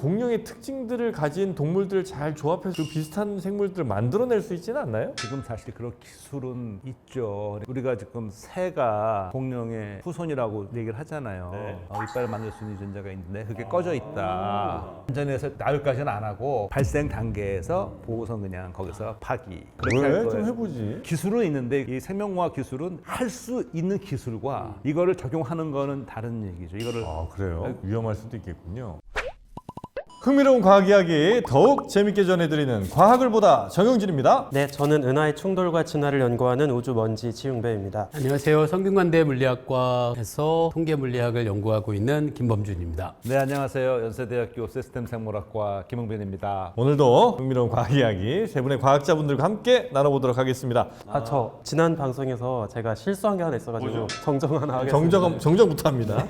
공룡의 특징들을 가진 동물들을 잘 조합해서 그 비슷한 생물들을 만들어낼 수 있지는 않나요? 지금 사실 그런 기술은 있죠. 우리가 지금 새가 공룡의 후손이라고 얘기를 하잖아요. 네. 이빨을 만들 수 있는 유전자가 있는데 그게 꺼져 있다. 완전해서 나올까지는 안 하고 발생 단계에서 보고서 그냥 거기서 파기. 그렇게 할 왜? 좀 거예요. 해보지. 기술은 있는데 이 생명공학 기술은 할 수 있는 기술과 이거를 적용하는 거는 다른 얘기죠. 이거를 아, 그래요? 위험할 수도 있겠군요. 흥미로운 과학 이야기 더욱 재밌게 전해드리는 과학을 보다 정영진입니다. 네, 저는 은하의 충돌과 진화를 연구하는 우주먼지 지웅배입니다. 안녕하세요. 성균관대 물리학과에서 통계물리학을 연구하고 있는 김범준입니다. 네, 안녕하세요. 연세대학교 시스템생물학과 김흥빈입니다. 오늘도 흥미로운 과학 이야기 세 분의 과학자분들과 함께 나눠보도록 하겠습니다. 저 지난 방송에서 제가 실수한 게 하나 있어가지고 정정 하나 하겠습니다. 정정부터 합니다.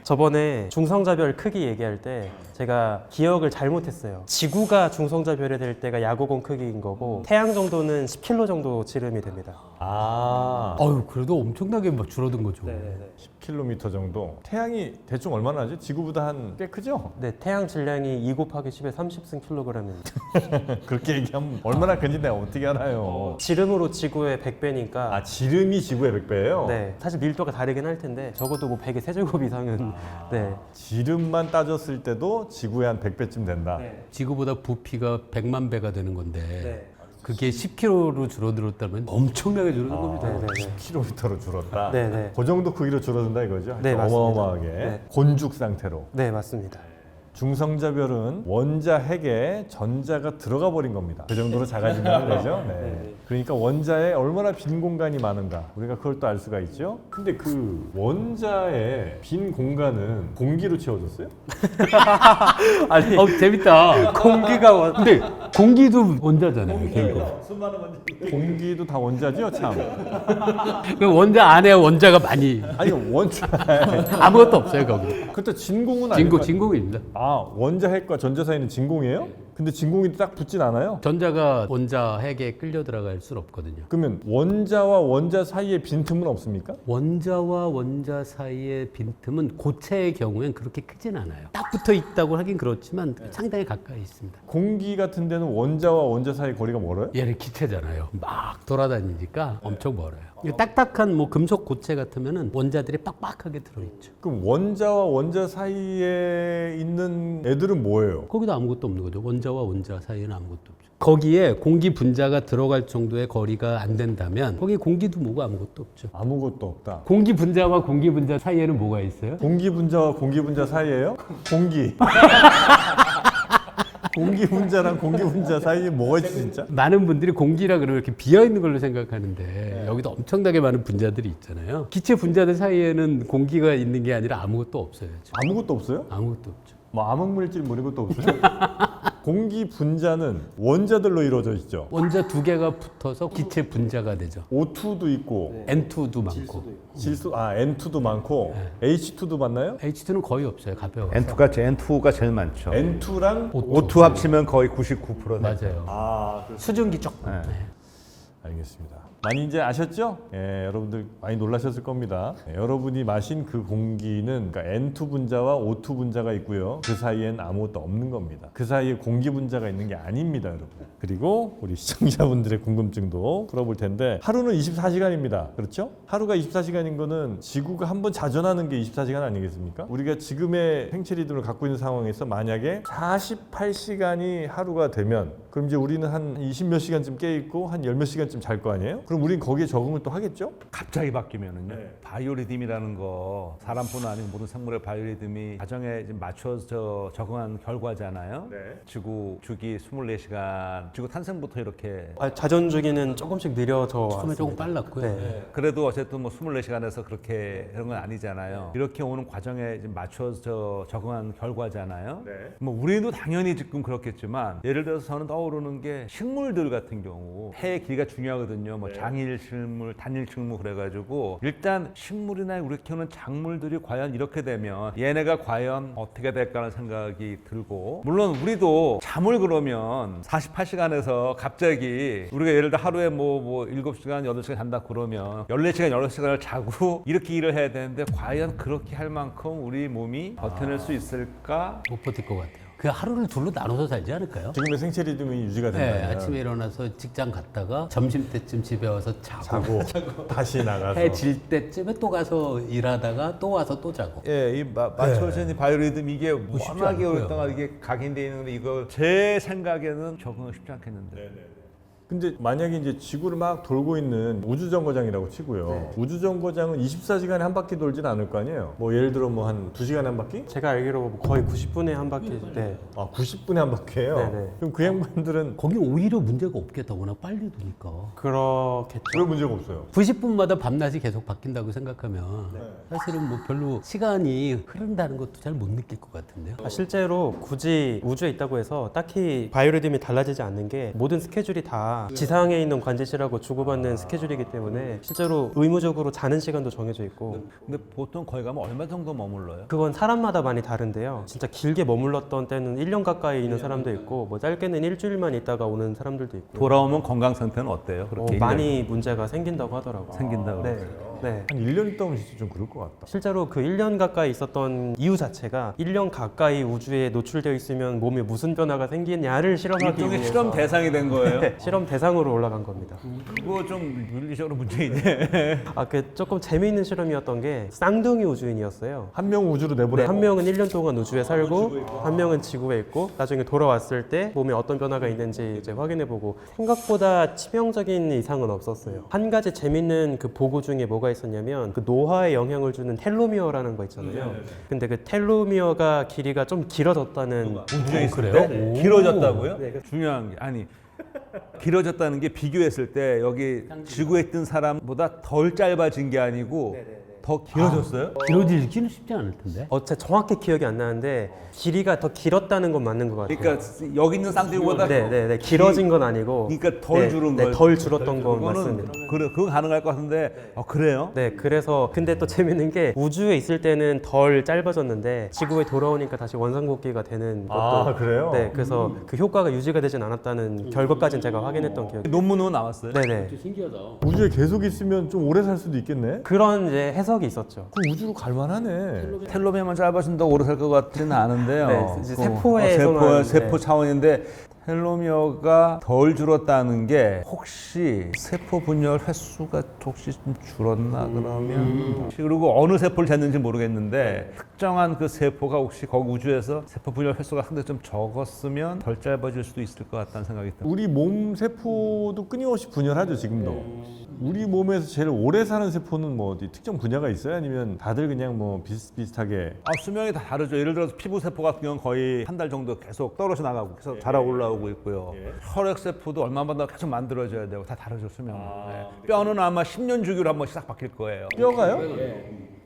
저번에 중성자별 크기 얘기할 때 제가 기억을 잘못했어요. 지구가 중성자별이 될 때가 야구공 크기인 거고 태양 정도는 10kg 정도 지름이 됩니다. 아, 어유 그래도 엄청나게 막 줄어든 거죠. 10km 정도. 태양이 대충 얼마나 하죠? 지구보다 한 꽤 크죠? 네, 태양 질량이 2 곱하기 10의 30승 킬로그램입니다. 그렇게 얘기하면 얼마나 큰지 내가 어떻게 알아요? 지름으로 지구의 100배니까 아, 지름이 지구의 100배예요? 네, 사실 밀도가 다르긴 할 텐데 적어도 뭐 100의 세제곱 이상은 네. 지름만 따졌을 때도 지구의 한 100배쯤 된다. 지구보다 부피가 100만 배가 되는 건데 네. 그게 10kg로 줄어들었다면 엄청나게 줄어든 겁니다. 네, 네, 네. 10km로 줄었다. 네, 네. 그 정도 크기로 줄어든다 이거죠? 네, 맞습니다. 어마어마하게. 네. 곤죽 상태로. 네, 맞습니다. 중성자별은 원자 핵에 전자가 들어가 버린 겁니다. 그 정도로 작아진다는 거죠. 네. 그러니까 원자에 얼마나 빈 공간이 많은가 우리가 그걸 또 알 수가 있죠. 근데 그 원자의 빈 공간은 공기로 채워졌어요? 아니, 재밌다. 공기가 원... 근데 공기도 원자잖아요. 결국. 공기도 다 원자죠, 참. 그 원자 안에 원자가 많이 아니 원자. 아무것도 없어요 거기. 그때 진공은 아닐까? 진공입니다. 아, 원자 핵과 전자 사이는 진공이에요? 근데 진공이 딱 붙진 않아요? 전자가 원자 핵에 끌려 들어갈 수는 없거든요. 그러면 원자와 원자 사이에 빈틈은 없습니까? 원자와 원자 사이의 빈틈은 고체의 경우엔 그렇게 크진 않아요. 딱 붙어 있다고 하긴 그렇지만 상당히 가까이 있습니다. 공기 같은 데는 원자와 원자 사이 거리가 멀어요? 얘는 기체잖아요. 막 돌아다니니까 엄청 멀어요. 딱딱한 뭐 금속 고체 같으면은 원자들이 빡빡하게 들어있죠. 그럼 원자와 원자 사이에 있는 애들은 뭐예요? 거기도 아무것도 없는 거죠. 원자와 원자 사이에는 아무것도 없죠. 거기에 공기 분자가 들어갈 정도의 거리가 안 된다면 거기 공기도 뭐고 아무것도 없죠. 아무것도 없다. 공기 분자와 공기 분자 사이에는 뭐가 있어요? 공기 분자와 공기 분자 사이에요? 공기. 공기 분자랑 공기 분자 사이에 뭐가 있지 진짜? 많은 분들이 공기라 그러면 이렇게 비어 있는 걸로 생각하는데 여기도 엄청나게 많은 분자들이 있잖아요. 기체 분자들 사이에는 공기가 있는 게 아니라 아무것도 없어요. 지금. 아무것도 없어요? 아무것도 없죠. 뭐 암흑물질 뭐 이런 것도 없어요? 공기 분자는 원자들로 이루어져 있죠. 원자 두 개가 붙어서 기체 분자가 되죠. O2도 있고 N2도 많고 N2도 많고 H2도 많나요? H2는 거의 없어요. 가벼워서. N2가 제일 많죠. N2랑 O2 합치면 거의 99% 맞아요. 아, 수증기 조금. 네. 알겠습니다. 많이 이제 아셨죠? 예, 여러분들 많이 놀라셨을 겁니다. 예, 여러분이 마신 그 공기는 그러니까 N2 분자와 O2 분자가 있고요. 그 사이엔 아무것도 없는 겁니다. 그 사이에 공기 분자가 있는 게 아닙니다, 여러분. 그리고 우리 시청자분들의 궁금증도 풀어볼 텐데 하루는 24시간입니다. 그렇죠? 하루가 24시간인 거는 지구가 한번 자전하는 게 24시간 아니겠습니까? 우리가 지금의 생체 리듬을 갖고 있는 상황에서 만약에 48시간이 하루가 되면 그럼 이제 우리는 한 20몇 시간쯤 깨 있고 한 10몇 시간쯤 잘 거 아니에요? 그럼 우린 거기에 적응을 또 하겠죠? 갑자기 바뀌면은요. 바이오리듬이라는 거 사람뿐 아니고 모든 생물의 바이오리듬이 가정에 맞춰서 적응한 결과잖아요. 지구 주기 24시간, 지구 탄생부터 이렇게 자전 주기는 조금씩 느려져 처음에 왔습니다. 조금 빨랐고요. 네. 그래도 어쨌든 뭐 24시간에서 그렇게 이런 건 아니잖아요. 이렇게 오는 과정에 지금 맞춰서 적응한 결과잖아요. 뭐 우리도 당연히 지금 그렇겠지만 예를 들어서 저는 떠오르는 게 식물들 같은 경우 해의 길이가 중요하거든요. 뭐 장일 식물, 단일 식물 그래가지고 일단 식물이나 우리 키우는 작물들이 과연 이렇게 되면 얘네가 과연 어떻게 될까 하는 생각이 들고 물론 우리도 잠을 그러면 48시간에서 갑자기 우리가 예를 들어 하루에 뭐 7시간, 8시간 잔다 그러면 14시간, 16시간을 자고 이렇게 일을 해야 되는데 과연 그렇게 할 만큼 우리 몸이 버텨낼 수 있을까? 못 버틸 것 같아요. 그 하루를 둘로 나눠서 살지 않을까요? 지금의 생체 리듬이 유지가 네, 된다면 아침에 일어나서 직장 갔다가 점심 때쯤 집에 와서 자고 다시 나가서 해 질 때쯤에 또 가서 일하다가 또 와서 또 자고. 예, 이 맞춰진 이 바이오리듬 이게 쉽지 워낙에 않고요. 오랫동안 이게 각인돼 있는데 이거 제 생각에는 적응은 쉽지 않겠는데. 근데 만약에 이제 지구를 막 돌고 있는 우주정거장이라고 치고요. 우주정거장은 24시간에 한 바퀴 돌진 않을 거 아니에요. 뭐 예를 들어 뭐 한 2시간에 한 바퀴? 제가 알기로 뭐 거의 90분에 한 바퀴. 네. 아 90분에 한 바퀴예요. 네네. 그럼 그 양반들은 거기 오히려 문제가 없겠다. 워낙 빨리 도니까. 그렇겠죠. 별 문제가 없어요. 90분마다 밤낮이 계속 바뀐다고 생각하면 사실은 뭐 별로 시간이 흐른다는 것도 잘 못 느낄 것 같은데요. 실제로 굳이 우주에 있다고 해서 딱히 바이오리듬이 달라지지 않는 게 모든 스케줄이 다 지상에 있는 관제실하고 주고받는 스케줄이기 때문에 실제로 의무적으로 자는 시간도 정해져 있고 근데 보통 거기 가면 얼마 정도 머물러요? 그건 사람마다 많이 다른데요. 진짜 길게 머물렀던 때는 1년 가까이 있는 사람도 있고 뭐 짧게는 일주일만 있다가 오는 사람들도 있고 돌아오면 건강 상태는 어때요? 그렇게 많이 문제가 생긴다고 하더라고요. 생긴다고 네. 그러세요? 네. 한 1년 있다 오면 진짜 좀 그럴 것 같다. 실제로 그 1년 가까이 있었던 이유 자체가 1년 가까이 우주에 노출되어 있으면 몸에 무슨 변화가 생기냐를 실험하기 일종의 위해서 실험 대상이 된 거예요? 네, 실험 대상으로 올라간 겁니다. 그거 좀 윤리적으로 문제이네. 아, 그 조금 재미있는 실험이었던 게 쌍둥이 우주인이었어요. 한 명 우주로 내보내. 네, 한 명은 1년 동안 우주에 살고 한 명은 지구에 있고 나중에 돌아왔을 때 몸에 어떤 변화가 있는지 이제 확인해보고 생각보다 치명적인 이상은 없었어요. 한 가지 재밌는 그 보고 중에 뭐가 있었냐면 그 노화에 영향을 주는 텔로미어라는 거 있잖아요. 근데 그 텔로미어가 길이가 좀 길어졌다는 우주에 있을 그래요? 때 오. 길어졌다고요? 중요한 게 아니 길어졌다는 게 비교했을 때 여기 지구에 있던 사람보다 덜 짧아진 게 아니고 더 길어졌어요? 길어지기는 쉽지 않을 텐데. 제가 정확히 기억이 안 나는데 길이가 더 길었다는 건 맞는 것 같아요. 그러니까 여기 있는 쌍둥이보다 네, 길어진 건 아니고 그러니까 덜 줄은 네, 거예요. 덜 줄었던 건 그거는 맞습니다. 그거 가능할 것 같은데 그래요? 네, 그래서 근데 또 재밌는 게 우주에 있을 때는 덜 짧아졌는데 지구에 돌아오니까 다시 원상복귀가 되는 것도 아 그래요? 네, 그래서 그 효과가 유지가 되진 않았다는 결과까지는 제가 확인했던 기억이. 논문은 나왔어요? 네네. 신기하다. 우주에 계속 있으면 좀 오래 살 수도 있겠네. 그런 이제 해석이 있었죠. 그럼 우주로 갈만하네. 텔로미어만 짧아진다고 오래 살 것 같지는 않은데요. 네, 이제 그, 세포에서만, 세포 네. 차원인데 텔로미어가 덜 줄었다는 게 혹시 세포 분열 횟수가 혹시 좀 줄었나 그러면 그리고 어느 세포를 쟀는지 모르겠는데 특정한 그 세포가 혹시 거기 우주에서 세포 분열 횟수가 상당히 좀 적었으면 덜 짧아질 수도 있을 것 같다는 생각이 듭니다. 우리 몸 세포도 끊임없이 분열하죠 지금도. 우리 몸에서 제일 오래 사는 세포는 뭐 어디 특정 분야가 있어요? 아니면 다들 그냥 뭐 비슷비슷하게? 수명이 다 다르죠. 예를 들어서 피부 세포 같은 경우는 거의 한 달 정도 계속 떨어져 나가고 계속 자라 올라오고 있고요. 혈액 세포도 얼마마다 계속 만들어져야 되고 다 다르죠 수명. 네. 뼈는 아마 10년 주기로 한 번씩 딱 바뀔 거예요. 뼈가요?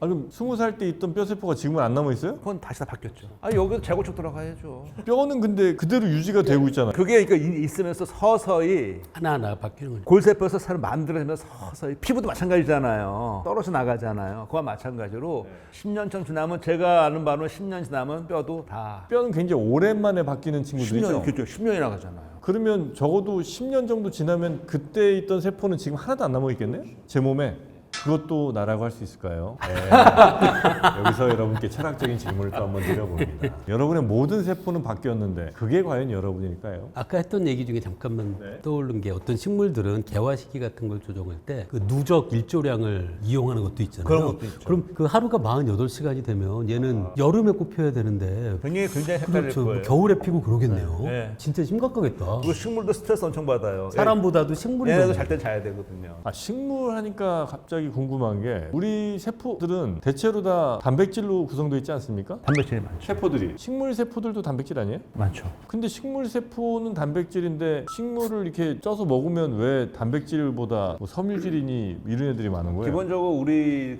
아 그럼 20살 때 있던 뼈 세포가 지금은 안 남아 있어요? 그건 다시 다 바뀌었죠. 여기도 재고축 들어가야죠. 뼈는 근데 그대로 유지가 되고 있잖아요. 그게 그러니까 있으면서 서서히 하나하나 바뀌는 거죠. 골세포에서 살을 만들어내면서 서서히 피부도 마찬가지잖아요. 떨어져 나가잖아요. 그와 마찬가지로 10년 전 지나면 제가 아는 바로는 10년 지나면 뼈도 다 뼈는 굉장히 오랜만에 바뀌는 친구들이죠. 10년, 그렇죠. 10년이 나가잖아요. 그러면 적어도 10년 정도 지나면 그때 있던 세포는 지금 하나도 안 남아 있겠네? 제 몸에. 그것도 나라고 할 수 있을까요? 네. 여기서 여러분께 철학적인 질문을 또 한번 드려봅니다. 여러분의 모든 세포는 바뀌었는데 그게 과연 여러분일까요? 아까 했던 얘기 중에 잠깐만 떠오른 게 어떤 식물들은 개화 시기 같은 걸 조정할 때 그 누적 일조량을 이용하는 것도 있잖아요. 그런 것도 있죠. 그럼 그 하루가 48시간이 되면 얘는 여름에 꽃 펴야 되는데 굉장히 헷갈릴 그렇죠. 거예요. 겨울에 피고 그러겠네요. 네. 진짜 심각하겠다. 그리고 식물도 스트레스 엄청 받아요. 사람보다도 식물이 얘네도 더 잘 때 자야 되거든요. 식물 하니까 갑자기 궁금한 게 우리 세포들은 대체로 다 단백질로 구성되어 있지 않습니까? 단백질이 많죠. 세포들이. 식물 세포들도 단백질 아니에요? 많죠. 근데 식물 세포는 단백질인데 식물을 이렇게 쪄서 먹으면 왜 단백질보다 뭐 섬유질이니 이런 애들이 많은 거예요? 기본적으로 우리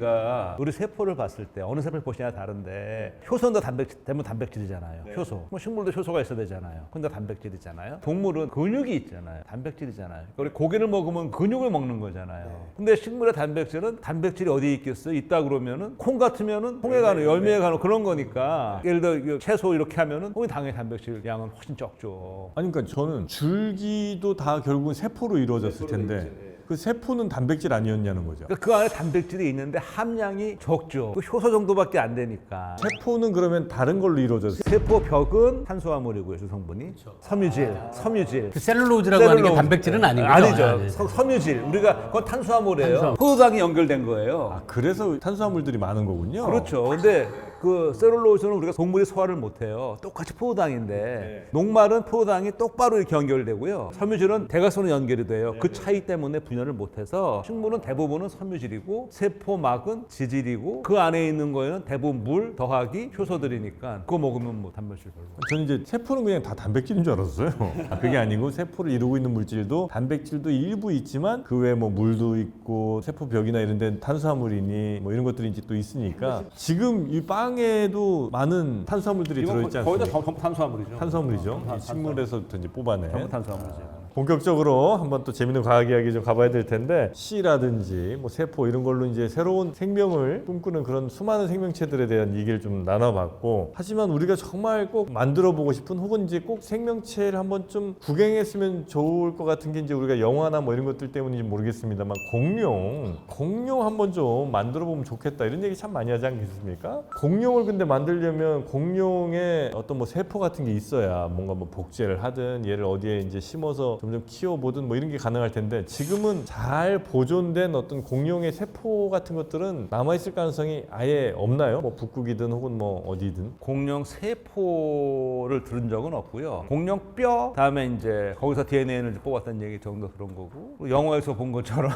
세포를 봤을 때 어느 세포를 보시냐 다른데 효소는 대부분 단백질이잖아요. 효소. 뭐 식물도 효소가 있어야 되잖아요. 근데 단백질이잖아요. 동물은 근육이 있잖아요. 단백질이잖아요. 우리 고기를 먹으면 근육을 먹는 거잖아요. 근데 식물의 단백질은 단백질이 어디 있겠어요? 있다 그러면은 콩 같으면은 콩에 가는 열매에 가는 그런 거니까 예를 들어 채소 이렇게 하면은 거기 당연히 단백질 양은 훨씬 적죠. 아니 그러니까 저는 줄기도 다 결국은 세포로 이루어졌을 텐데 그 세포는 단백질 아니었냐는 거죠. 그러니까 그 안에 단백질이 있는데 함량이 적죠. 그 효소 정도밖에 안 되니까. 세포는 그러면 다른 걸로 이루어졌어요. 세포 벽은 탄수화물이고요, 주성분이. 섬유질. 그 셀룰로즈라고 하는 게 셀룰로즈. 단백질은 아닌 거죠? 아니죠. 네. 섬유질. 우리가 그건 탄수화물이에요. 포도당이 연결된 거예요. 아, 그래서 탄수화물들이 많은 거군요. 그렇죠. 근데 그 셀룰로즈는 우리가 동물이 소화를 못해요. 똑같이 포도당인데 녹말은 포도당이 똑바로 이렇게 연결되고요. 섬유질은 대각선으로 연결이 돼요. 그 차이 때문에 분열을 못해서 식물은 대부분은 섬유질이고 세포막은 지질이고 그 안에 있는 거에는 대부분 물 더하기 효소들이니까 그거 먹으면 뭐 단백질 별로. 저는 이제 세포는 그냥 다 단백질인 줄 알았어요. 아, 그게 아니고 세포를 이루고 있는 물질도 단백질도 일부 있지만 그 외에 뭐 물도 있고 세포 벽이나 이런 데는 탄수화물이니 뭐 이런 것들이 이제 또 있으니까 지금 이 빵에도 많은 탄수화물들이 들어있지 않습니까? 거의 다 탄수화물이죠. 탄수화물이죠. 이 식물에서부터 이제 뽑아낸. 전부 탄수화물이죠. 본격적으로 한번 또 재밌는 과학 이야기 좀 가봐야 될 텐데 씨라든지 뭐 세포 이런 걸로 이제 새로운 생명을 꿈꾸는 그런 수많은 생명체들에 대한 얘기를 좀 나눠봤고 하지만 우리가 정말 꼭 만들어보고 싶은 혹은 이제 꼭 생명체를 한번 좀 구경했으면 좋을 것 같은 게 이제 우리가 영화나 뭐 이런 것들 때문인지 모르겠습니다만 공룡 한번 좀 만들어보면 좋겠다 이런 얘기 참 많이 하지 않겠습니까? 공룡을 근데 만들려면 공룡의 어떤 뭐 세포 같은 게 있어야 뭔가 뭐 복제를 하든 얘를 어디에 이제 심어서 점점 키워보든 뭐 이런 게 가능할 텐데 지금은 잘 보존된 어떤 공룡의 세포 같은 것들은 남아있을 가능성이 아예 없나요? 뭐 북극이든 혹은 뭐 어디든. 공룡 세포를 들은 적은 없고요. 공룡 뼈 다음에 이제 거기서 DNA를 뽑았다는 얘기 정도 그런 거고 영화에서 본 것처럼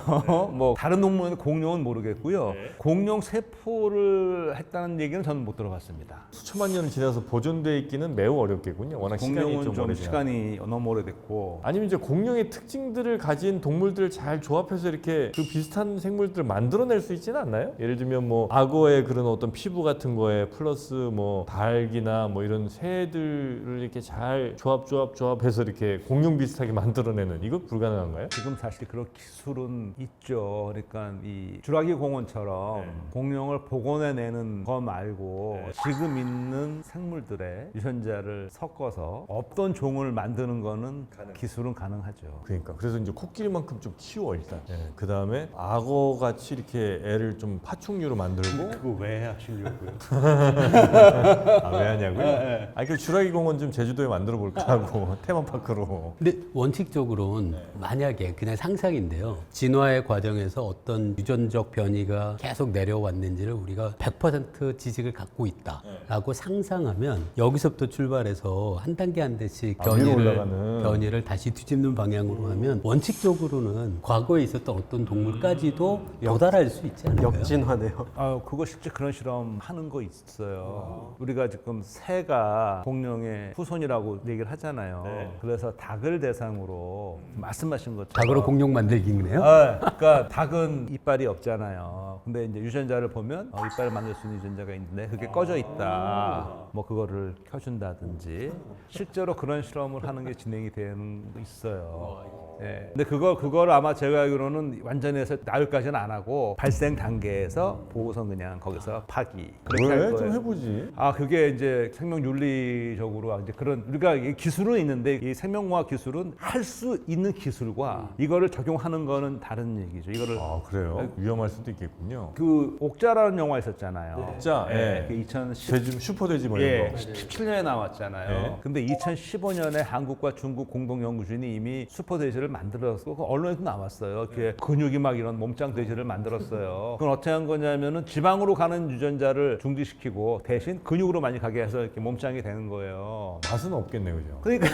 뭐 다른 동물은 공룡은 모르겠고요. 공룡 세포를 했다는 얘기는 저는 못 들어봤습니다. 수천만 년을 지나서 보존돼 있기는 매우 어렵겠군요. 워낙 시간이 공룡은 좀 좀 오래지나. 시간이 너무 오래됐고 아니면 이제 공룡의 특징들을 가진 동물들을 잘 조합해서 이렇게 그 비슷한 생물들을 만들어낼 수 있지는 않나요? 예를 들면 뭐 악어의 그런 어떤 피부 같은 거에 플러스 뭐 닭이나 뭐 이런 새들을 이렇게 잘 조합해서 이렇게 공룡 비슷하게 만들어내는 이거 불가능한가요? 지금 사실 그런 기술은 있죠. 그러니까 이 주라기 공원처럼 공룡을 복원해내는 거 말고 지금 있는 생물들의 유전자를 섞어서 없던 종을 만드는 거는 기술은 가능하죠. 그러니까 그래서 이제 코끼리만큼 좀 키워 일단. 그 다음에 악어 같이 이렇게 애를 좀 파충류로 만들고. 그거 왜 하시려고요? 아, 왜 하냐고요? 아, 그 주라기 공원 좀 제주도에 만들어 볼까 하고 테마파크로. 근데 원칙적으로는 만약에 그냥 상상인데요. 진화의 과정에서 어떤 유전적 변이가 계속 내려왔는지를 우리가 100% 지식을 갖고 있다라고 상상하면 여기서부터 출발해서 한 단계 한 대씩 위로 올라가는. 변이를 다시 뒤집는 방향으로 하면 원칙적으로는 과거에 있었던 어떤 동물까지도 도달할 수 있지 않을까요? 역진화네요. 아, 그거 실제 그런 실험 하는 거 있어요. 우리가 지금 새가 공룡의 후손이라고 얘기를 하잖아요. 그래서 닭을 대상으로 말씀하신 것처럼 닭으로 공룡 만들기네요. 그러니까 닭은 이빨이 없잖아요. 근데 이제 유전자를 보면 이빨을 만들 수 있는 유전자가 있는데 그게 꺼져 있다. 뭐 그거를 켜준다든지 실제로 그런 실험을 하는 게 진행이 되는 거 있어요. 예. 근데 그걸 아마 제가 알기로는 완전히 해서 나흘까지는 안 하고 발생 단계에서 보고서 그냥 거기서 파기. 그렇게 할 왜? 거예요. 좀 해보지. 아, 그게 이제 생명 윤리적으로 이제 그런 우리가 이 기술은 있는데 이 생명과학 기술은 할 수 있는 기술과 이거를 적용하는 거는 다른 얘기죠. 이거를 아, 그래요? 위험할 수도 있겠군요. 그 옥자라는 영화 있었잖아요. 옥자, 예. 그 2010 돼지, 슈퍼돼지 뭐 이런 예, 거. 17년에 나왔잖아요. 네. 근데 2015년에 한국과 중국 공동 연구진이 이미 슈퍼돼지를 만들었고 그 언론에도 나왔어요. 그게 근육이 막 이런 몸짱 돼지를 만들었어요. 그건 어떻게 한 거냐면은 지방으로 가는 유전자를 중지시키고 대신 근육으로 많이 가게 해서 이렇게 몸짱이 되는 거예요. 맛은 없겠네, 그죠? 그러니까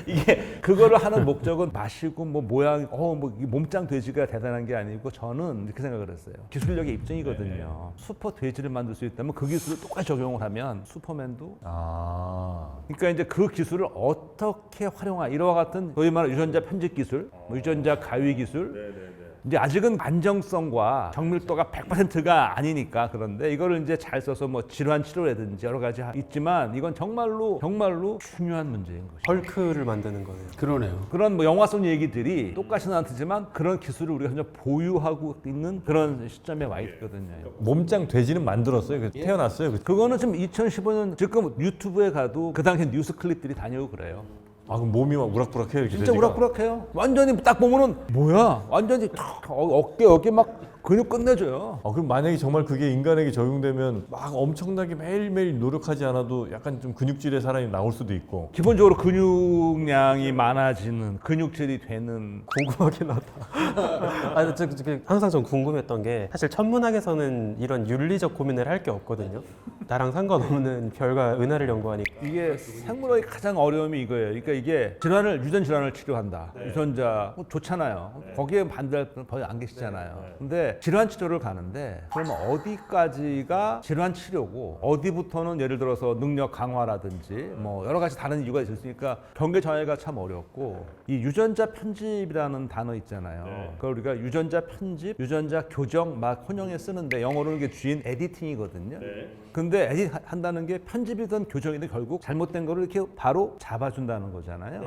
이게 그거를 하는 목적은 맛이고 뭐 모양 뭐 몸짱 돼지가 대단한 게 아니고 저는 이렇게 생각을 했어요. 기술력의 입증이거든요. 슈퍼 돼지를 만들 수 있다면 그 기술을 똑같이 적용을 하면 슈퍼맨도 아. 그러니까 이제 그 기술을 어떻게 활용하 이와 같은 소위 말하는 유전자 편집 기술, 뭐 유전자 가위 기술. 이제 아직은 안정성과 정밀도가 100%가 아니니까 그런데 이거를 이제 잘 써서 뭐 질환 치료라든지 여러 가지 있지만 이건 정말로 중요한 문제인 거죠. 헐크를 만드는 거네요. 그러네요. 그런 뭐 영화 속 얘기들이 똑같이는 않지만 그런 기술을 우리가 현재 보유하고 있는 그런 시점에 와 있거든요. 몸짱 돼지는 만들었어요. 그 태어났어요. 그 그거는 지금 2015년 지금 유튜브에 가도 그 당시 뉴스 클립들이 다녀오고 그래요. 그럼 몸이 막 우락부락해요 이렇게 진짜 돼지가? 우락부락해요. 완전히 딱 보면은 뭐야? 완전히 탁 어깨 막 근육 끝내줘요. 그럼 만약에 정말 그게 인간에게 적용되면 막 엄청나게 매일매일 노력하지 않아도 약간 좀 근육질의 사람이 나올 수도 있고. 기본적으로 근육량이 많아지는 근육질이 되는 궁금하긴 하다. 항상 좀 궁금했던 게 사실 천문학에서는 이런 윤리적 고민을 할 게 없거든요. 나랑 상관없는 별과 은하를 연구하니까. 이게 생물학의 가장 어려움이 이거예요. 그러니까 이게 유전 질환을 치료한다. 유전자 좋잖아요. 거기에 반대할 분은 거의 안 계시잖아요. 근데 질환 치료를 가는데 그러면 어디까지가 질환 치료고 어디부터는 예를 들어서 능력 강화라든지 뭐 여러 가지 다른 이유가 있을 수 있으니까 경계 정의가 참 어렵고 이 유전자 편집이라는 단어 있잖아요. 그걸 우리가 유전자 편집, 유전자 교정 막 혼용에 쓰는데 영어로는 이게 진 에디팅이거든요. 근데 에딧 한다는 게 편집이든 교정이든 결국 잘못된 거를 이렇게 바로 잡아준다는 거잖아요.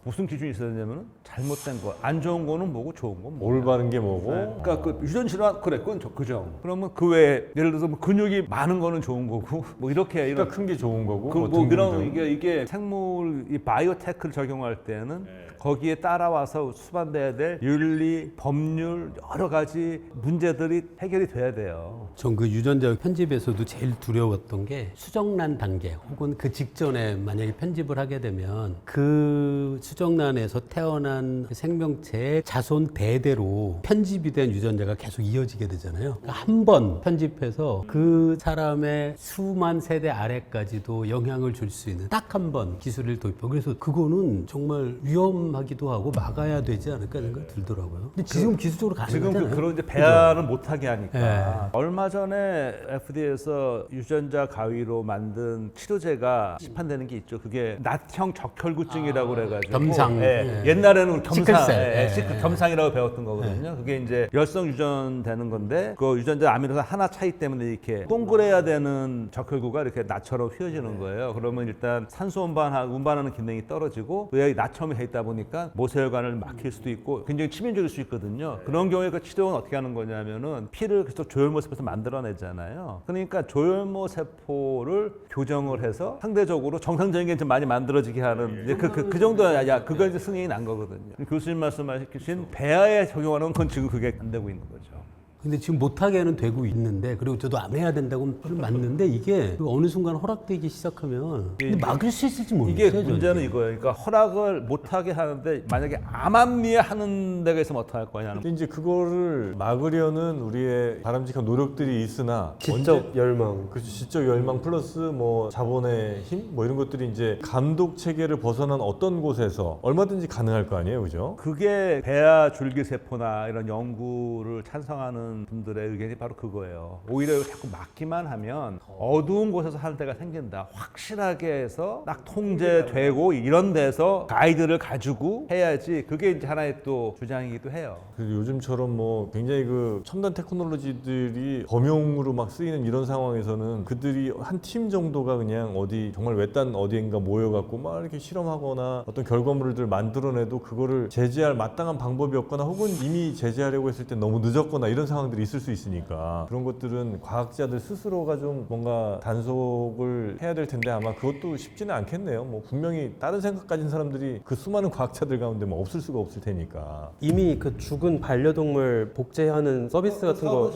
무슨 기준이 있어야 되냐면 잘못된 거, 안 좋은 거는 뭐고 좋은 건 뭐고. 올바른 게 뭐고. 그러니까 그 유전 질환 그래, 그건 그죠. 그러면 그 외에 예를 들어서 뭐 근육이 많은 거는 좋은 거고, 뭐 이렇게 키가 이런 큰 게 좋은 거고. 뭐 이런 이게 생물 이 바이오테크를 적용할 때는 거기에 따라와서 수반돼야 될 윤리, 법률 여러 가지 문제들이 해결이 돼야 돼요. 전 그 유전자 편집에서도 제일 두려웠던 게 수정란 단계 혹은 그 직전에 만약에 편집을 하게 되면 그 수정란에서 태어난 생명체의 자손 대대로 편집이 된 유전자가 계속 이어지게 되잖아요. 그러니까 한 번 편집해서 그 사람의 수만 세대 아래까지도 영향을 줄 수 있는 딱 한 번 기술을 도입하고 그래서 그거는 정말 위험하기도 하고 막아야 되지 않을까 생각이 들더라고요. 근데 지금 기술적으로 지금 가능하잖아요. 그런 이제 배안을 못하게 하니까 얼마 전에 FDA에서 유전자 가위로 만든 치료제가 시판되는 게 있죠. 그게 낫형 적혈구증이라고 그래가지고 겸상. 옛날에는 겸상, 시클셀. 겸상이라고 배웠던 거거든요. 그게 이제 열성 유전되는 건데 그 유전자 아미노산 하나 차이 때문에 이렇게 동그래야 되는 적혈구가 이렇게 낫처럼 휘어지는 거예요. 그러면 일단 산소 운반하는 기능이 떨어지고 왜 나처럼이 돼 있다 보니까 모세혈관을 막힐 수도 있고 굉장히 치명적일 수 있거든요. 그런 경우에 그 치료는 어떻게 하는 거냐면은 피를 계속 조혈모 세포에서 만들어내잖아요. 그러니까 조혈모 세포를 교정을 해서 상대적으로 정상적인 게 좀 많이 만들어지게 하는 이제 그 정도야. 그거 이제 승인이 난 거거든요. 교수님 말씀하신 배아에 적용하는 건 지금 그게 안 되고 있는 거죠. 근데 지금 못하게는 되고 있는데 그리고 저도 안 해야 된다고 맞는데 이게 어느 순간 허락되기 시작하면 근데 막을 수 있을지 모르겠어요. 이게 문제는 이거예요. 그러니까 허락을 못하게 하는데 만약에 암암리에 하는 데가 있으면 어떡할 거냐는. 근데 이제 그거를 막으려는 우리의 바람직한 노력들이 있으나 지적 열망. 그 지적 열망 플러스 뭐 자본의 힘 뭐 이런 것들이 이제 감독 체계를 벗어난 어떤 곳에서 얼마든지 가능할 거 아니에요, 그죠? 그게 배아 줄기세포나 이런 연구를 찬성하는 분들의 의견이 바로 그거예요. 오히려 자꾸 막기만 하면 어두운 곳에서 하는 데가 생긴다. 확실하게 해서 딱 통제되고 이런 데서 가이드를 가지고 해야지. 그게 이제 하나의 또 주장이기도 해요. 그리고 요즘처럼 뭐 굉장히 그 첨단 테크놀로지들이 범용으로 막 쓰이는 이런 상황에서는 그들이 한 팀 정도가 그냥 어디 정말 외딴 어디인가 모여갖고 막 이렇게 실험하거나 어떤 결과물들 만들어내도 그거를 제재할 마땅한 방법이 없거나 혹은 이미 제재하려고 했을 때 너무 늦었거나 이런 상황들이 있을 수 있으니까 그런 것들은 과학자들 스스로가 좀 뭔가 단속을 해야 될 텐데 아마 그것도 쉽지는 않겠네요. 뭐 분명히 다른 생각 가진 사람들이 그 수많은 과학자들 가운데 뭐 없을 수가 없을 테니까. 이미 그 죽은 반려동물 복제하는 서비스 같은 거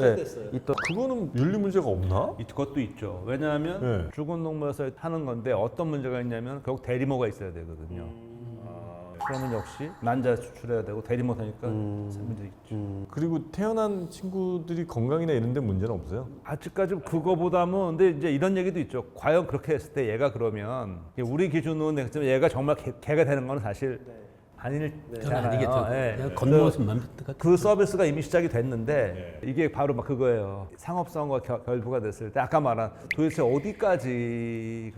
있던. 그거는 윤리 문제가 없나? 그것도 있죠. 왜냐하면 네. 죽은 동물에서 하는 건데 어떤 문제가 있냐면 결국 대리모가 있어야 되거든요. 그러면 역시 난자 추출해야 되고 대리모 하니까 문제 있죠. 그리고 태어난 친구들이 건강이나 이런 데 문제는 없어요? 아직까지 그거보다는 근데 이제 이런 얘기도 있죠. 과연 그렇게 했을 때 얘가 그러면 우리 기준으로는 얘가 정말 개가 되는 건 사실 저는 아니잖아요. 아니겠죠. 예. 그냥 겉모습만 그 서비스가 이미 시작이 됐는데 이게 바로 막 그거예요. 상업성과 결부가 됐을 때 아까 말한 도대체 어디까지가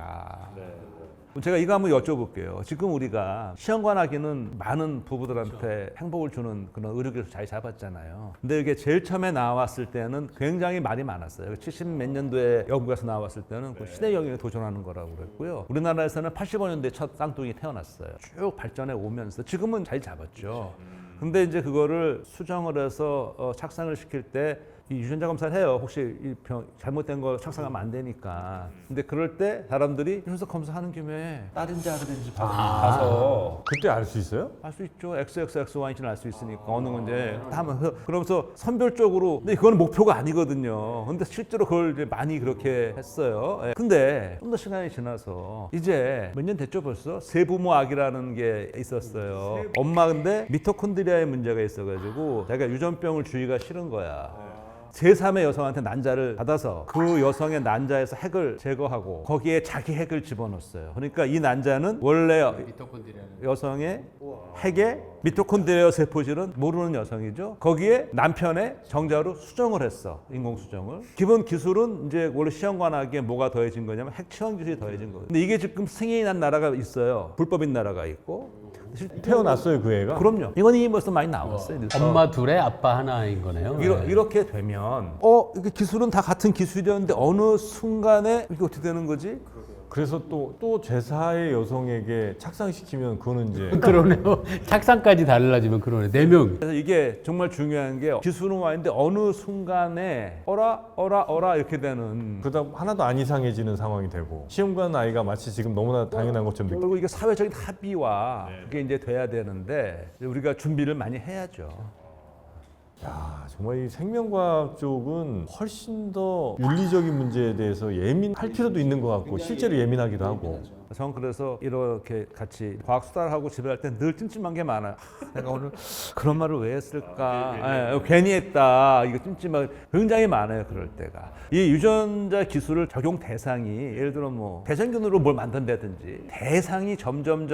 제가 이거 한번 여쭤볼게요. 지금 우리가 시험관하기는 많은 부부들한테 행복을 주는 그런 의료기술 잘 잡았잖아요. 근데 이게 제일 처음에 나왔을 때는 굉장히 말이 많았어요. 70 몇 년도에 영국에서 나왔을 때는 그 시대 영역에 도전하는 거라고 그랬고요. 우리나라에서는 85년도에 첫 쌍둥이 태어났어요. 쭉 발전해 오면서 지금은 잘 잡았죠. 근데 이제 그거를 수정을 해서 착상을 시킬 때 이 유전자 검사를 해요. 혹시 이 병 잘못된 거 착상하면 안 되니까. 근데 그럴 때 사람들이 유전자 검사하는 김에 딸인지 아들인지 봐서 그때 알 수 있어요? 알 수 있죠. XXXY인지는 알 수 있으니까 어느 건지 다 하면서 그러면서 선별적으로 근데 그거는 목표가 아니거든요. 근데 실제로 그걸 이제 많이 그렇게 했어요. 예. 근데 좀 더 시간이 지나서 이제 몇 년 됐죠 벌써 세부모학이라는 게 있었어요. 엄마 근데 미토콘드리아에 문제가 있어가지고 자기가 유전병을 주기가 싫은 거야. 제3의 여성한테 난자를 받아서 그 여성의 난자에서 핵을 제거하고 거기에 자기 핵을 집어넣었어요. 그러니까 이 난자는 원래 여성의 핵에 미토콘드리아 세포질은 모르는 여성이죠. 거기에 남편의 정자로 수정을 했어. 인공 수정을. 기본 기술은 이제 원래 시험관하기에 뭐가 더해진 거냐면 핵 치환 기술이 더해진 거예요. 근데 이게 지금 승인이 난 나라가 있어요. 불법인 나라가 있고. 태어났어요 그 애가? 그럼요. 이건 이미 벌써 많이 나왔어요. 엄마 둘에 아빠 하나인 거네요. 이렇게 되면 이게 기술은 다 같은 기술이었는데 어느 순간에 이게 어떻게 되는 거지? 그래서 또 제4의 여성에게 착상시키면 그거는 이제 그러네요. 착상까지 달라지면 그러네. 4명. 그래서 이게 정말 중요한 게 기술은 와 있는데 어느 순간에 어라 이렇게 되는 그러다 하나도 안 이상해지는 상황이 되고 시험관 아이가 마치 지금 너무나 당연한 것처럼 느끼고 그리고 이게 사회적인 합의와 그게 이제 돼야 되는데 우리가 준비를 많이 해야죠. 야, 정말 이 생명과학 쪽은 훨씬 더 윤리적인 문제에 대해서 예민할 필요도 있는 것 같고 실제로 예민하기도 하고 전 그래서 이렇게 같이 과학 수다를 하고 집에 갈 때 늘 찜찜한 게 많아요. 내가 오늘 그런 말을 왜 했을까? 괜히 했다. 이거 찜찜하게 굉장히 많아요. 그럴 때가. 이 유전자 기술을 적용 대상이 예를 들어 뭐 대장균으로 뭘 만든다든지 대상이 점점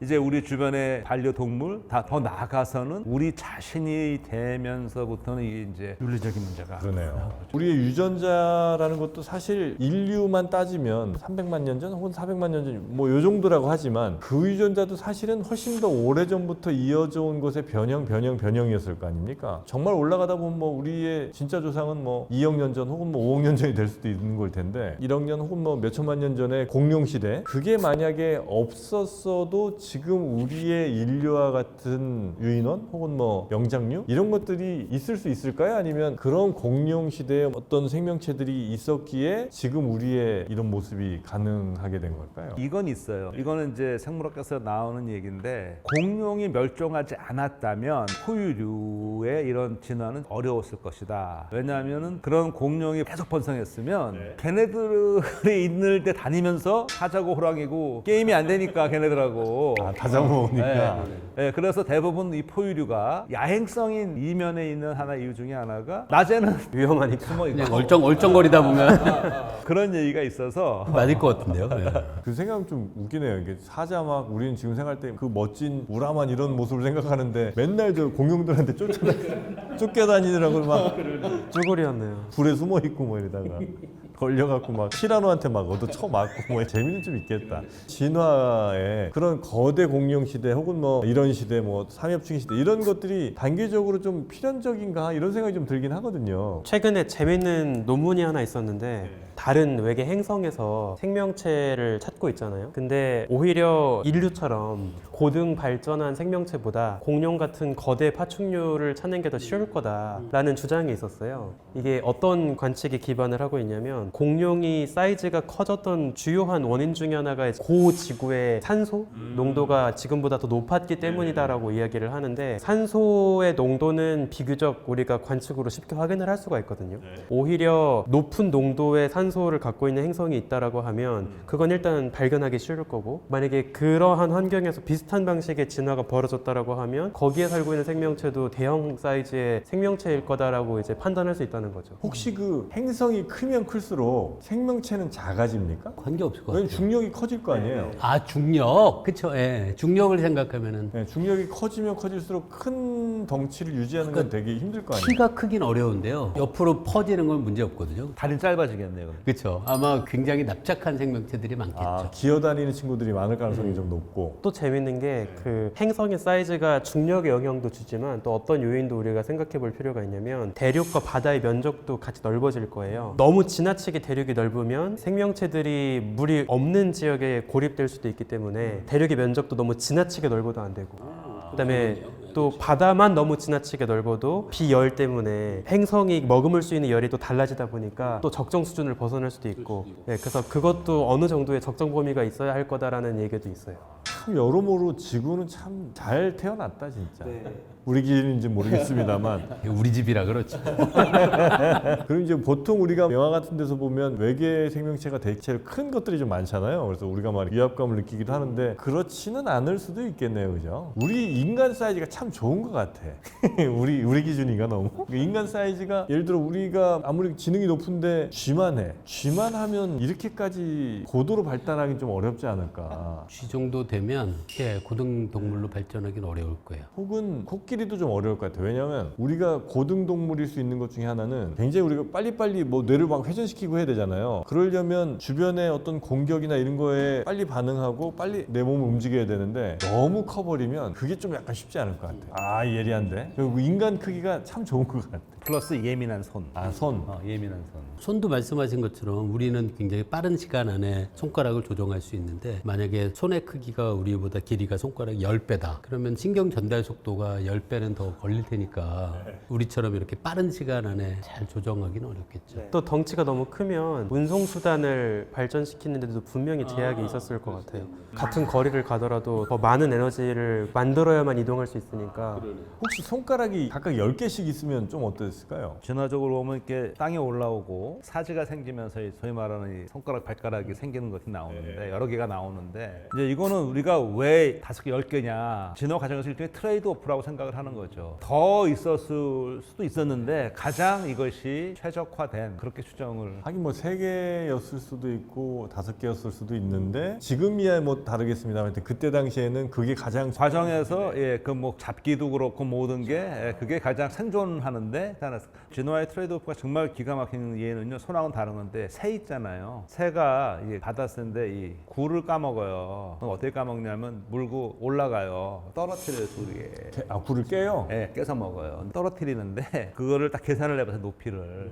이제 우리 주변의 반려동물 다 더 나아가서는 우리 자신이 되면서부터는 이게 이제 윤리적인 문제가 그러네요. 우리의 유전자라는 것도 사실 인류만 따지면 300만 년 전 혹은 400만 년 전 뭐 요 정도라고 하지만 그 유전자도 사실은 훨씬 더 오래전부터 이어져 온 것의 변형이었을 거 아닙니까? 정말 올라가다 보면 뭐 우리의 진짜 조상은 뭐 2억 년 전 혹은 뭐 5억 년 전이 될 수도 있는 걸 텐데 1억 년 혹은 뭐 몇천만 년 전에 공룡 시대 그게 만약에 없었어도 지금 우리의 인류와 같은 유인원 혹은 뭐 영장류 이런 것들이 있을 수 있을까요? 아니면 그런 공룡 시대에 어떤 생명체들이 있었기에 지금 우리의 이런 모습이 가능하게 된 걸까요? 이건 있어요. 이거는 이제 생물학에서 나오는 얘기인데 공룡이 멸종하지 않았다면 포유류의 이런 진화는 어려웠을 것이다. 왜냐하면은 그런 공룡이 계속 번성했으면 걔네들이 있는 데 다니면서 사자고 호랑이고 게임이 안 되니까 걔네들하고 다 잡아오니까 네, 그래서 대부분 이 포유류가 야행성인 이면에 있는 하나 이유 중에 하나가 낮에는 위험하니까. 숨어 있고 그냥 얼쩡거리다 보면 그런 얘기가 있어서 맞을 것 같은데요. 그 생각은 좀 웃기네요. 이게 사자 막 우리는 지금 생각할 때 그 멋진 우람한 이런 모습을 생각하는데 맨날 저 공룡들한테 쫓겨다니느라고 막 쭈구리였네요. 불에 숨어 있고 뭐 이러다가 걸려갖고 막 티라노한테 막 얻어 쳐맞고 뭐 재미는 좀 있겠다. 진화에 그런 거대 공룡 시대 혹은 뭐 이런 시대 뭐 삼엽충 시대 이런 것들이 단계적으로 좀 필연적인가 이런 생각이 좀 들긴 하거든요. 최근에 재밌는 논문이 하나 있었는데 다른 외계 행성에서 생명체를 찾고 있잖아요. 근데 오히려 인류처럼 고등 발전한 생명체보다 공룡 같은 거대 파충류를 찾는 게 더 쉬울 거다라는 주장이 있었어요. 이게 어떤 관측에 기반을 하고 있냐면 공룡이 사이즈가 커졌던 주요한 원인 중에 하나가 고지구의 산소 농도가 지금보다 더 높았기 때문이다라고 이야기를 하는데 산소의 농도는 비교적 우리가 관측으로 쉽게 확인을 할 수가 있거든요. 오히려 높은 농도의 산소를 갖고 있는 행성이 있다라고 하면 그건 일단 발견하기 쉬울 거고 만약에 그러한 환경에서 비슷한 방식의 진화가 벌어졌다라고 하면 거기에 살고 있는 생명체도 대형 사이즈의 생명체일 거다라고 이제 판단할 수 있다는 거죠. 혹시 그 행성이 크면 클수록 생명체는 작아집니까? 관계없을 것 왜냐면 같아요. 중력이 커질 거 아니에요. 아, 중력. 그쵸. 예. 중력을 생각하면은 네, 중력이 커지면 커질수록 큰 덩치를 유지하는 건 되게 힘들 거 아니에요. 키가 크긴 어려운데요. 옆으로 퍼지는 건 문제 없거든요. 다리는 짧아지겠네요. 그럼. 그렇죠. 아마 굉장히 납작한 생명체들이 많겠죠. 기어다니는 친구들이 많을 가능성이 좀 높고. 또 재밌는 게 그 행성의 사이즈가 중력의 영향도 주지만 또 어떤 요인도 우리가 생각해 볼 필요가 있냐면 대륙과 바다의 면적도 같이 넓어질 거예요. 너무 지나치게 대륙이 넓으면 생명체들이 물이 없는 지역에 고립될 수도 있기 때문에 대륙의 면적도 너무 지나치게 넓어도 안 되고 그다음에 또 바다만 너무 지나치게 넓어도 비열 때문에 행성이 머금을 수 있는 열이 또 달라지다 보니까 또 적정 수준을 벗어날 수도 있고 네, 그래서 그것도 어느 정도의 적정 범위가 있어야 할 거다라는 얘기도 있어요. 참 여러모로 지구는 참 잘 태어났다 진짜. 우리 기준인지 모르겠습니다만. 우리 집이라 그렇죠. 그리고 이제 보통 우리가 영화 같은 데서 보면 외계 생명체가 대체로 큰 것들이 좀 많잖아요. 그래서 우리가 막 위압감을 느끼기도 하는데 그렇지는 않을 수도 있겠네요, 그죠? 우리 인간 사이즈가 참 좋은 것 같아. 우리 기준인가 너무? 인간 사이즈가 예를 들어 우리가 아무리 지능이 높은데 쥐만 해. 쥐만 하면 이렇게까지 고도로 발달하기 좀 어렵지 않을까? 쥐 정도 되면 고등 동물로 발전하기는 어려울 거예요. 혹은 코끼리도 좀 어려울 것 같아요. 왜냐하면 우리가 고등 동물일 수 있는 것 중에 하나는 굉장히 우리가 빨리빨리 뭐 뇌를 막 회전시키고 해야 되잖아요. 그러려면 주변의 어떤 공격이나 이런 거에 빨리 반응하고 빨리 내 몸을 움직여야 되는데 너무 커버리면 그게 좀 약간 쉽지 않을 것 같아요. 아 예리한데? 그리고 인간 크기가 참 좋은 것 같아. 플러스 예민한 손. 아 손. 예민한 손. 손도 말씀하신 것처럼 우리는 굉장히 빠른 시간 안에 손가락을 조정할 수 있는데 만약에 손의 크기가 우리보다 길이가 손가락 10배다. 그러면 신경 전달 속도가 10배는 더 걸릴 테니까 우리처럼 이렇게 빠른 시간 안에 잘 조정하기는 어렵겠죠. 또 덩치가 너무 크면 운송 수단을 발전시키는 데도 분명히 제약이 있었을 것 같아요. 같은 거리를 가더라도 더 많은 에너지를 만들어야만 이동할 수 있으니까 혹시 손가락이 각각 10개씩 있으면 좀 어땠을까요? 진화적으로 보면 이렇게 땅에 올라오고 사지가 생기면서 소위 말하는 이 손가락 발가락이 생기는 것이 나오는데 여러 개가 나오는데 이제 이거는 우리가 왜 5개, 10개냐 진화 과정에서 일종의 트레이드 오프라고 생각을 하는 거죠. 더 있었을 수도 있었는데 가장 이것이 최적화된 그렇게 추정을 하긴 뭐 3개였을 수도 있고 5개였을 수도 있는데 지금이야 뭐 다르겠습니다만 그때 당시에는 그게 가장 과정에서 그 뭐 잡기도 그렇고 모든 게 그게 가장 생존하는데 진화의 트레이드오프가 정말 기가 막히는 예는요. 소나무는 다른 건데 새 있잖아요. 새가 이게 바다새인데 이 굴을 까먹어요. 그럼 어떻게 까먹냐면 물고 올라가요. 떨어뜨려요 둘이. 굴을 깨요? 깨서 먹어요. 떨어뜨리는데 그거를 딱 계산을 해봐서 높이를.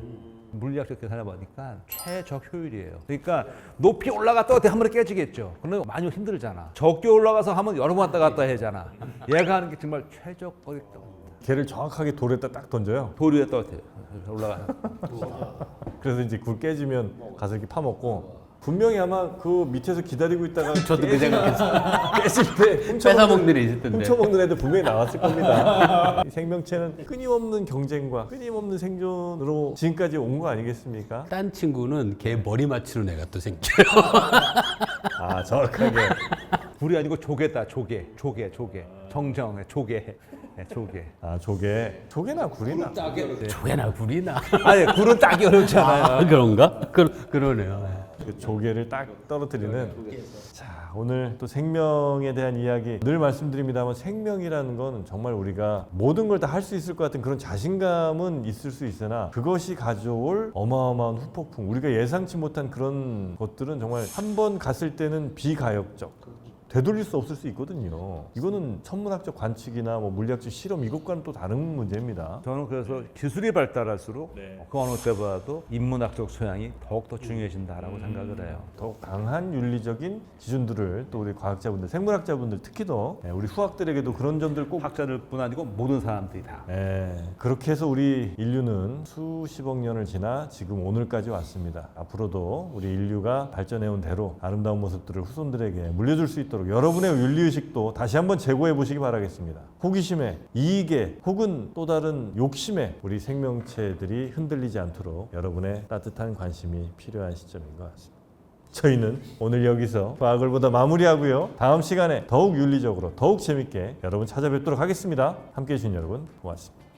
물리학적 계산해 보니까 최적 효율이에요. 그러니까 높이 올라갔다 어떻게 한 번에 깨지겠죠. 그런데 많이 힘들잖아. 적게 올라가서 하면 여러 번 왔다 갔다 하잖아. 얘가 하는 게 정말 최적거리다. 걔를 정확하게 돌에다 딱 던져요. 돌 위에 떨어뜨려. 올라가. 그래서 이제 굴 깨지면 가서 이렇게 파먹고 분명히 아마 그 밑에서 기다리고 있다가 저도 그 생각했어요. 깼을 때 뺏어먹는 애 있을 텐데. 훔쳐먹는 애들 분명히 나왔을 겁니다. 이 생명체는 끊임없는 경쟁과 끊임없는 생존으로 지금까지 온 거 아니겠습니까? 딴 친구는 걔 머리 맞추는 애가 또 생겨요. 아 정확하게. 굴이 아니고 조개다. 조개. 정정의 조개. 조개. 아 조개나 굴이나. 조개나 굴이나. 아니 굴은 따기 어렵잖아요. 아, 그런가? 그러네요. 그 조개를 딱 떨어뜨리는. 자 오늘 또 생명에 대한 이야기 늘 말씀드립니다만 생명이라는 건 정말 우리가 모든 걸 다 할 수 있을 것 같은 그런 자신감은 있을 수 있으나 그것이 가져올 어마어마한 후폭풍 우리가 예상치 못한 그런 것들은 정말 한 번 갔을 때는 비가역적 되돌릴 수 없을 수 있거든요. 이거는 천문학적 관측이나 뭐 물리학적 실험 이것과는 또 다른 문제입니다. 저는 그래서 기술이 발달할수록 그 어느 때보다도 인문학적 소양이 더욱더 중요해진다라고 생각을 해요. 더욱 강한 윤리적인 기준들을 또 우리 과학자분들, 생물학자분들 특히 더 우리 후학들에게도 그런 점들 꼭 학자들뿐 아니고 모든 사람들이 다. 그렇게 해서 우리 인류는 수십억 년을 지나 지금 오늘까지 왔습니다. 앞으로도 우리 인류가 발전해온 대로 아름다운 모습들을 후손들에게 물려줄 수 있도록 여러분의 윤리의식도 다시 한번 재고해 보시기 바라겠습니다. 호기심에, 이익에 혹은 또 다른 욕심에 우리 생명체들이 흔들리지 않도록 여러분의 따뜻한 관심이 필요한 시점인 것 같습니다. 저희는 오늘 여기서 과학을 보다 마무리하고요. 다음 시간에 더욱 윤리적으로 더욱 재밌게 여러분 찾아뵙도록 하겠습니다. 함께해 주신 여러분 고맙습니다.